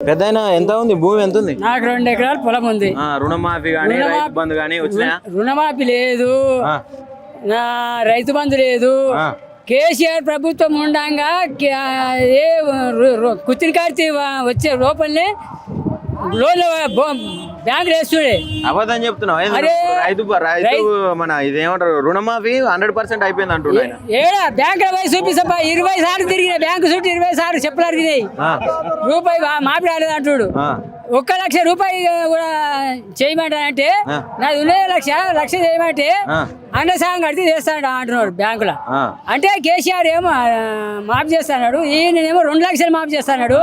పెద్దయినా ఎంత ఉంది భూమి ఎంత ఉంది? నాకు 2 ఎకరాలు పొలం ఉంది. రుణమాఫీ కానీ రైతు బంధు కానీ వచ్చినాయా? రుణమాఫీ లేదు, నా రైతు బంధు లేదు. కేసీఆర్ ప్రభుత్వం ఉండంగా ఏ కుత్తిని కాడితే వచ్చే లోపలనే లోన్లు బ్యాంకులు వేస్తుండే. అబద్ధం చెప్తున్నావు. రైతు మన ఇదేమంటారు రుణమాఫీ 100% అయిపోయింది అంటున్నాయి. ఏడా బ్యాంకుల పోయి చూపిస్తా 20 సార్లు తిరిగిన బ్యాంకు చుట్టూ 20 సార్లు చెప్పులు అడిగినాయి. రూపాయి మాఫీ రాలేదు అంటుడు. 1 లక్ష రూపాయి కూడా చేయమంటానంటే నాది ఉన్నే లక్ష చేయమంటే అన్న సాగం కడితే చేస్తాడు అంటున్నాడు బ్యాంకులో. అంటే కేసీఆర్ ఏమో మాఫీ చేస్తాడు, ఈయనేమో 2 లక్షలు మాఫీ చేస్తాడు.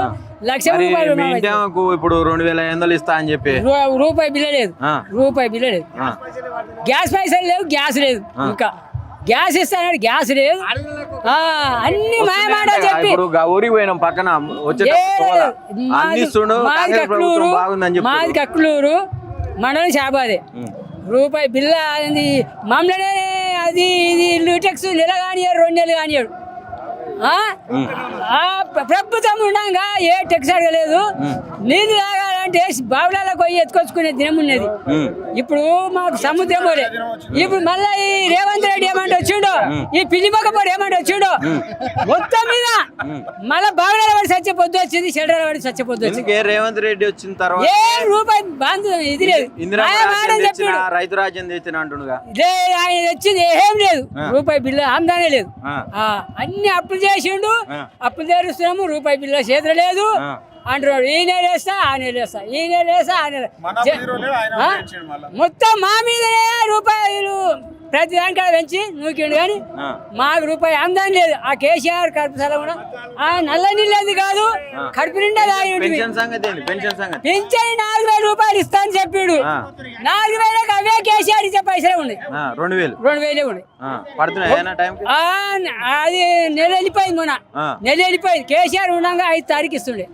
₹1,00,000 ఇప్పుడు 2,500 ఇస్తా అని చెప్పి రూపాయి బిల్ల లేదు, రూపాయి బిల్ల లేదు. గ్యాస్ పైసలు లేవు, గ్యాస్ లేదు. ఇంకా గ్యాస్ ఇస్తాడు, గ్యాస్ లేదు. అన్ని మాయమాట చెప్పి ఊరికి పోయినాం పక్కన మాది కక్కులూరు మండలం షాబాదే. రూపాయి బిల్ల మమ్మల్ని అది ఇది ఇల్లు టెక్స్ నెల కానియాడు, 2 నెలలు కానియాడు. ప్రభుత్వం ఉండగా ఏ టెక్స్ అడగలేదు. నీళ్ళు తాగాలంటే బావులలో పోయి ఎత్తుకొచ్చుకునే దినం ఉన్నది. ఇప్పుడు మాకు సముద్రం పోలే. ఇప్పుడు మళ్ళీ ఈ రేవంత్ రెడ్డి ఏమంటే వచ్చిండో, ఈ పిల్లిపక్కపోడు ఏమంటే వచ్చిండో, మొత్తం మీద మళ్ళీ బావులలో పడి సచ్చే పొద్దు వచ్చింది, షెడ్యూల్ పడి సచ్చే పొద్దు వచ్చింది. రేవంత్ రెడ్డి వచ్చిన తర్వాత ఏ రూపాయి బాంధు ఇది లేదు. రైతు రాజ్యం ఆయన తెచ్చింది ఏం లేదు, రూపాయి బిల్ల ఆమ్దానే లేదు. అన్ని అప్పులు చేసిండు, అప్పులు తెరుస్తున్నాము, రూపాయి బిల్ల చేతులు లేదు అంటున్నాడు. ఈ నెల వేస్తా, ఆ నెల వేస్తా, ఈ నెల వేస్తా, ఆ నెల మొత్తం మా మీదనే రూపాయలు ప్రతి దానికాడ పెంచి నూకిండు. కానీ మాకు రూపాయి ఆమ్దాని లేదు. ఆ కేసీఆర్ కడుపు సల కూడా నల్ల నీళ్ళది కాదు, కడుపు నిండా తాగి పింఛన్ 4,000 రూపాయలు ఇస్తా అని చెప్పాడు. 4,000 అవే కేసీఆర్ ఇచ్చే పైసలే ఉన్నాయి, 2,000 ఉన్నాయి. అది నెల వెళ్ళిపోయింది, మొన్న నెల వెళ్ళిపోయింది. కేసీఆర్ ఉండగా 5 తారీఖు ఇస్తుండే.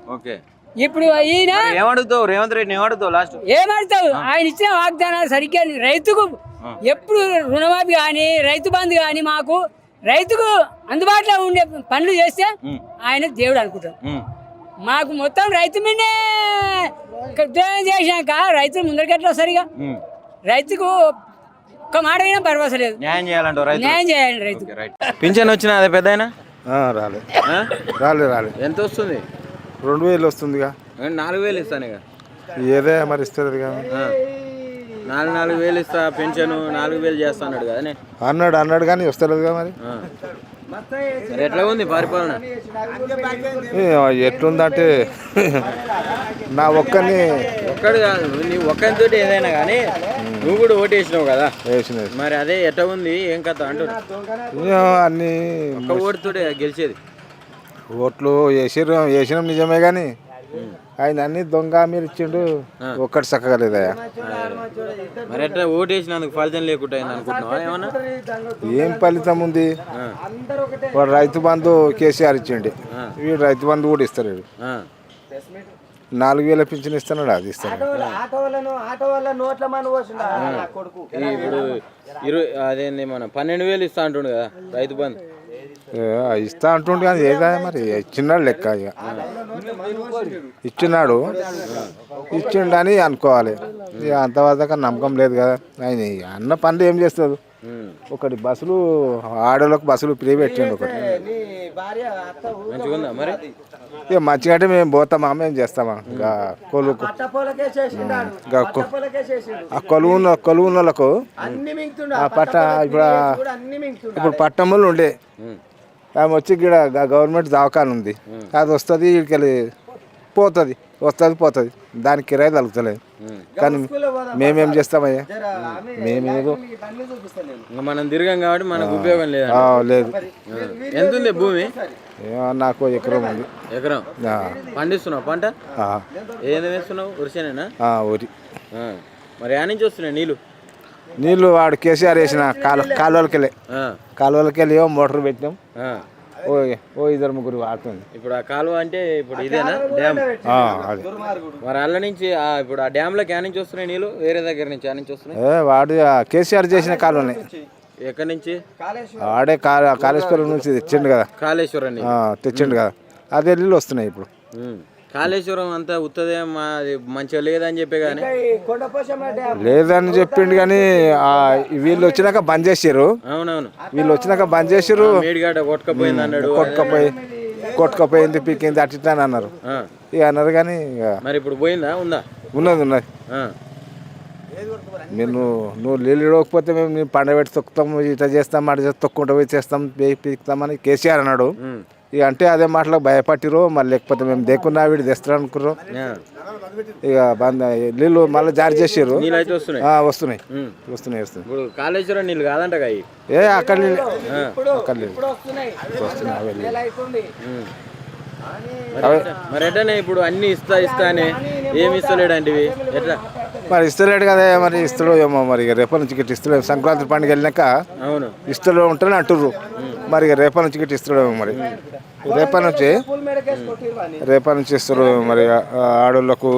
ఇప్పుడు ఈయన ఏమడుగుతావు? రేవంత్ రెడ్డి ఏమడుగుతావు? ఆయన ఇచ్చిన వాగ్దానాలు సరిగ్గా రైతుకు ఎప్పుడు రుణమాఫీ కానీ రైతు బంధు కానీ మాకు రైతుకు అందుబాటులో ఉండే పనులు చేస్తే ఆయన దేవుడు అనుకుంటారు. మాకు మొత్తం రైతు మీదే ఉద్యోగం చేసినాక రైతులు ముందరికెట్లా సరిగా రైతుకు ఒక్క మాట అయినా భరోసా లేదు. న్యాయం చేయాలంటారు, న్యాయం చేయాలి రైతు. పింఛన్ వచ్చిన అదే పెద్ద రాలేదు. ఎంత వస్తుంది? 2,000 వస్తుందిగా. 4,000 ఇస్తాను ఏదే మరి ఇస్తుంది కదా. 4,000 ఇస్తా పెన్షన్, 4,000 చేస్తా అన్నాడు కదా. అన్నాడు కానీ వస్తలేదు కదా. మరి ఎట్లా ఉంది పరిపాలన? ఎట్లుందంటే నా ఒక్కడు కాదు, నీ ఒక్కరితో ఏదైనా కానీ నువ్వు కూడా ఓటు వేసినావు కదా. మరి అదే ఎట్లా ఉంది, ఏం కథ అంటున్నా? అన్ని ఒక్క ఓటుతోటే గెలిచేది. ఓట్లు వేసినాం నిజమే కానీ ఆయన అన్ని దొంగ మీరు ఇచ్చిండు, ఒక్కటి చక్కగా లేదయా. మరి ఎట్లా ఓటు వేసినందుకు ఫలితం లేకుండా అనుకుంటున్నావా? ఏమన్నా ఏం ఫలితం ఉంది? వాడు రైతు బంధు కేసీఆర్ ఇచ్చిండు, వీడు రైతు బంధు కూడా ఇస్తారు. 4,000 పింఛన్ ఇస్తున్నాడు, అది ఇస్తాడు. ఇప్పుడు అదేంది మన 12,000 ఇస్తా అంటుండు కదా రైతు బంధు. ఇస్తా అంటుండే కానీ ఏదా మరి ఇచ్చినాడు లెక్క. ఇక ఇచ్చిండని అనుకోవాలి. ఇక అంతవరకు నమ్మకం లేదు కదా. ఆయన అన్న పనులు ఏం చేస్తారు? ఒకటి బస్సులు ఆడోళ్ళకు బస్సులు ఫ్రీ పెట్టిండు ఒకటి. ఇక మంచిగా అంటే మేము పోతామా, మేము చేస్తామా? ఇంకా కొలువు వాళ్ళకు ఆ పట్ట ఇప్పుడు పట్టణంలో ఉండే ఆమె వచ్చి ఇక్కడ గవర్నమెంట్ దవాఖాన ఉంది, అది వస్తుంది ఇక్కడికి పోతుంది, దానికి కిరాయి తగ్గుతలేదు. కానీ మేమేం చేస్తామయ్యా? మేమేదో మనం తిరగం కాబట్టి మనకు ఉపయోగం లేదు. ఎంత ఉంది భూమి? నాకు ఎకరం ఉంది. ఎకరం పండిస్తున్నావు పంట? ఏది వేస్తున్నావు? వరిసేనేనా? వరి. మరి ఆ నుంచి వస్తున్నాయి నీళ్ళు వాడు కేసీఆర్ వేసిన కాలువలకి వెళ్ళి మోటార్ పెట్టినాం. ఓ 2-3 వాడుతుంది. ఇప్పుడు ఆ కాలువ అంటే ఇప్పుడు ఇదేనా డ్యామ్? మరి అల్ల నుంచి ఇప్పుడు ఆ డ్యామ్ లోకి ఆ నుంచి వస్తున్నాయి నీళ్ళు? వేరే దగ్గర నుంచి ఆ నుంచి వస్తున్నాయి? వాడు కేసీఆర్ చేసిన కాలువనే. ఎక్కడి నుంచి? ఆడే కాళేశ్వరం నుంచి తెచ్చిండు కదా. కాళేశ్వరం తెచ్చిండు కదా, అదే నీళ్ళు వస్తున్నాయి ఇప్పుడు. కాళేశ్వరం అంతా ఉత్తదే మాది మంచిగా లేదని చెప్పే కానీ లేదని చెప్పిండు కానీ వీళ్ళు వచ్చినాక బంద్ చేసారు. అవునవును వీళ్ళు వచ్చినాక బంద్ చేసారు. మేడిగడ్డ కొట్టుకపోయింది అన్నాడు. కొట్టుకపోయింది పీకింది అట్లా ఇట్లా అని అన్నారు. ఇక అన్నారు కానీ ఇక మరి ఇప్పుడు పోయిందా ఉందా? ఉన్నది. ఆ. నువ్వు నీళ్ళు ఇవ్వకపోతే మేము పండగ పెట్టి తొక్కుతాం, ఇట్లా చేస్తాం, అటు చేస్తాం, తొక్కుంటూ పోయి చేస్తాం, పీకుతామని కేసీఆర్ అన్నాడు. ఇక అంటే అదే మాటలకు భయపట్టిరు. మళ్ళీ లేకపోతే మేము దేకున్నా వీడు తెస్తారు అనుకుర్రు. ఇక బంద్ నీళ్ళు మళ్ళీ జారీ చేసారు. వస్తున్నాయి. ఇప్పుడు కాళేశ్వరం నీళ్ళు కాదంట అక్కడ నీళ్ళు వస్తున్నాయి. మరి ఎట్లనే ఇప్పుడు అన్ని ఇస్తా అని ఏమి ఇస్తలేడండి ఎట్లా? మరి ఇస్తలేడు కదా, మరి ఇస్తలో ఏమో. మరి ఇక రేపటి నుంచి గిట్ట ఇస్తలేము. సంక్రాంతి పండుగ వెళ్ళినాక అవును ఇస్తలో ఉంటారని అంటుర్రు. మరి ఇక రేపటి నుంచి గిట్ట ఇస్తలేము. మరి రేపటి నుంచి ఇస్తారు. మరి ఆడోళ్ళకు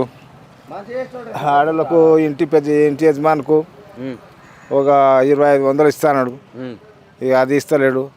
ఇంటి యజమానుకు ఒక 2500 ఇస్తాడు. ఇక అది ఇస్తలేడు.